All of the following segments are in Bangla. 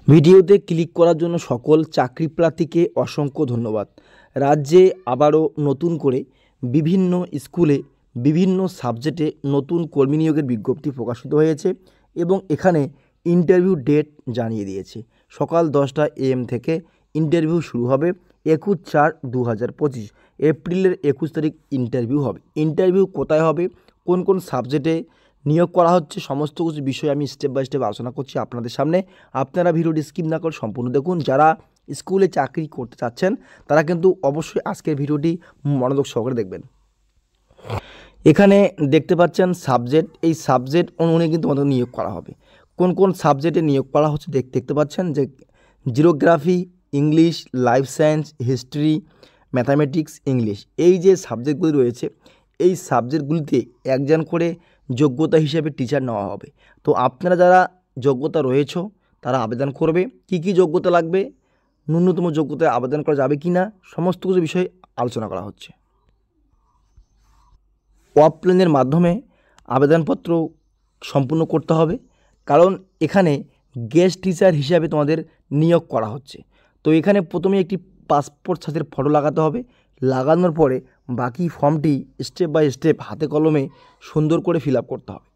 ভিডিওতে ক্লিক করার জন্য সকল চাকরি প্রার্থীকে অসংখ্য ধন্যবাদ। রাজ্যে আবারও নতুন করে বিভিন্ন স্কুলে বিভিন্ন সাবজেক্টে নতুন কর্মী নিয়োগের বিজ্ঞপ্তি প্রকাশিত হয়েছে এবং এখানে ইন্টারভিউ ডেট জানিয়ে দিয়েছে। সকাল 10টা AM থেকে ইন্টারভিউ শুরু হবে। 21/4/2025 এপ্রিলের 21 তারিখ ইন্টারভিউ হবে। ইন্টারভিউ কোথায় হবে, কোন কোন সাবজেক্টে নিয়োগ করা হচ্ছে, সমস্ত কিছু বিষয় আমি স্টেপ বাই স্টেপ আলোচনা করছি আপনাদের সামনে। আপনারা ভিডিওটি স্কিপ না করে সম্পূর্ণ দেখুন। যারা স্কুলে চাকরি করতে চাচ্ছেন তারা কিন্তু অবশ্যই আজকের ভিডিওটি মনোযোগ সহকারে দেখবেন। এখানে দেখতে পাচ্ছেন সাবজেক্ট, এই সাবজেক্ট অনুযায়ী কিন্তু আমাদের নিয়োগ করা হবে। কোন কোন সাবজেক্টে নিয়োগ করা হচ্ছে দেখতে পাচ্ছেন যে geography, English, life science, history, mathematics, English, এই যে সাবজেক্টগুলি রয়েছে এই সাবজেক্টগুলিতে একজন করে যোগ্যতা হিসেবে টিচার নেওয়া হবে। তো আপনারা যারা যোগ্যতা রয়েছে তারা আবেদন করবে। কি কি যোগ্যতা লাগবে, ন্যূনতম যোগ্যতায় আবেদন করা যাবে কি না, সমস্ত কিছু বিষয়ে আলোচনা করা হচ্ছে। অফলাইনের মাধ্যমে আবেদনপত্র সম্পূর্ণ করতে হবে, কারণ এখানে গেস্ট টিচার হিসাবে তোমাদের নিয়োগ করা হচ্ছে। তো এখানে প্রথমে একটি পাসপোর্ট সাইজের ফটো লাগাতে হবে। লাগানোর পরে বাকি ফর্মটি স্টেপ বাই স্টেপ হাতে কলমে সুন্দর করে ফিল আপ করতে হবে।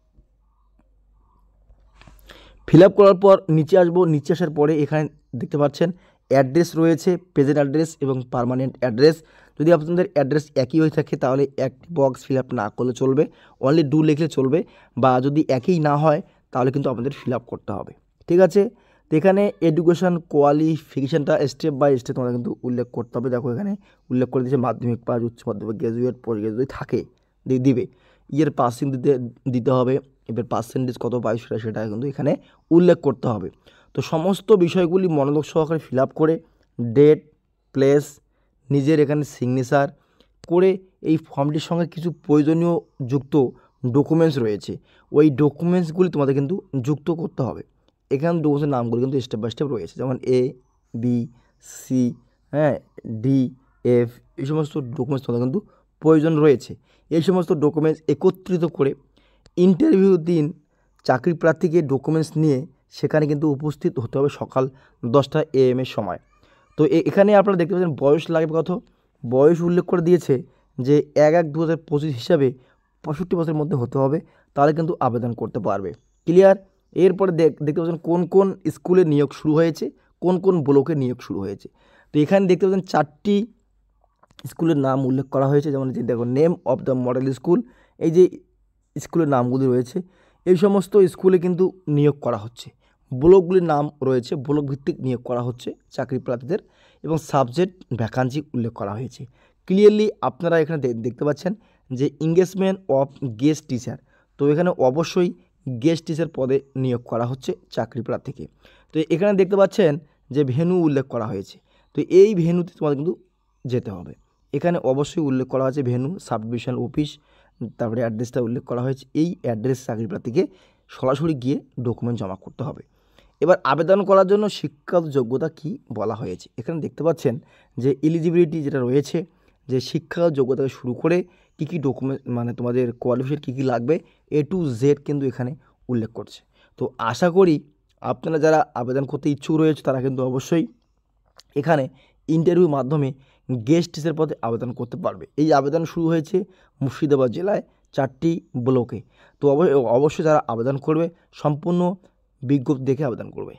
ফিল আপ করার পর নিচে আসবো। নিচে আসার পরে এখানে দেখতে পাচ্ছেন অ্যাড্রেস রয়েছে, প্রেজেন্ট অ্যাড্রেস এবং পার্মানেন্ট অ্যাড্রেস। যদি আপনাদের অ্যাড্রেস একই হয়ে থাকে তাহলে একটি বক্স ফিল আপ না করলে চলবে, অনলি ডু লিখলে চলবে, বা যদি একই না হয় তাহলে কিন্তু আপনাদের ফিল আপ করতে হবে। ঠিক আছে, তো এখানে এডুকেশন কোয়ালিফিকেশানটা স্টেপ বাই স্টেপ তোমাদের কিন্তু উল্লেখ করতে হবে। দেখো এখানে উল্লেখ করে দিয়েছে মাধ্যমিক পাস, উচ্চ মাধ্যমিক, গ্র্যাজুয়েট, পোস্ট গ্র্যাজুয়েট থাকে দিবে। ইয়ের পাসিং দিতে হবে, এবার পার্সেন্টেজ কত পাই সেটা কিন্তু এখানে উল্লেখ করতে হবে। তো সমস্ত বিষয়গুলি মনোযোগ সহকারে ফিল আপ করে ডেট, প্লেস, নিজের এখানে সিগনেচার করে এই ফর্মটির সঙ্গে কিছু প্রয়োজনীয় যুক্ত ডকুমেন্টস রয়েছে, ওই ডকুমেন্টসগুলি তোমাদের কিন্তু যুক্ত করতে হবে। এখানে ডকুমেন্টসের নামগুলো কিন্তু স্টেপ বাই স্টেপ রয়েছে, যেমন ABC, DF, এই সমস্ত ডকুমেন্টস তোমাদের কিন্তু প্রয়োজন রয়েছে। এই সমস্ত ডকুমেন্টস একত্রিত করে ইন্টারভিউ দিন চাকরি প্রার্থীকে ডকুমেন্টস নিয়ে সেখানে কিন্তু উপস্থিত হতে হবে সকাল 10টা AM এর সময়। তো এখানে আপনারা দেখতে পাচ্ছেন বয়স লাগবে কত, বয়স উল্লেখ করে দিয়েছে যে 1/1/2025 হিসাবে 65 বছরের মধ্যে হতে হবে, তাহলে কিন্তু আবেদন করতে পারবে। ক্লিয়ার? এরপরে দেখতে পাচ্ছেন কোন কোন স্কুলে নিয়োগ শুরু হয়েছে, কোন কোন ব্লকে নিয়োগ শুরু হয়েছে। তো এখানে দেখতে পাচ্ছেন 4টি স্কুলের নাম উল্লেখ করা হয়েছে, যেমন যে দেখো name of the model school, এই যে স্কুলের নামগুলি রয়েছে এই সমস্ত স্কুলে কিন্তু নিয়োগ করা হচ্ছে। ব্লকগুলির নাম রয়েছে, ব্লক ভিত্তিক নিয়োগ করা হচ্ছে চাকরি প্রার্থীদের, এবং সাবজেক্ট ভ্যাকান্সি উল্লেখ করা হয়েছে। ক্লিয়ারলি আপনারা এখানে দেখতে পাচ্ছেন যে এঙ্গেজমেন্ট অফ গেস্ট টিচার, তো এখানে অবশ্যই গেস্ট টিচার পদে নিয়োগ করা হচ্ছে চাকরি প্রার্থীকে। তো এখানে দেখতে পাচ্ছেন যে ভেন্যু উল্লেখ করা হয়েছে, তো এই ভেন্যুতে তোমাদের কিন্তু যেতে হবে। এখানে অবশ্যই উল্লেখ করা হয়েছে ভেন্যু, সাব ডিভিশনাল অফিস, তারপরে অ্যাড্রেসটা উল্লেখ করা হয়েছে। এই অ্যাড্রেস চাকরি প্রার্থীকে সরাসরি গিয়ে ডকুমেন্ট জমা করতে হবে। এবার আবেদন করার জন্য শিক্ষাগত যোগ্যতা কি বলা হয়েছে, এখানে দেখতে পাচ্ছেন যে এলিজিবিলিটি যেটা রয়েছে, যে শিক্ষাগত যোগ্যতা থেকে শুরু করে কী কী ডকুমেন্ট মানে তোমাদের কোয়ালিফিকেশন কী কী লাগবে A to Z কিন্তু এখানে উল্লেখ করছে। তো আশা করি আপনারা যারা আবেদন করতে ইচ্ছুক রয়েছে তারা কিন্তু অবশ্যই এখানে ইন্টারভিউর মাধ্যমে গেস্ট টিচার পদে আবেদন করতে পারবে। এই আবেদন শুরু হয়েছে মুর্শিদাবাদ জেলায় 4টি ব্লকে। তো অবশ্যই যারা আবেদন করবে সম্পূর্ণ বিজ্ঞপ্তি দেখে আবেদন করবে।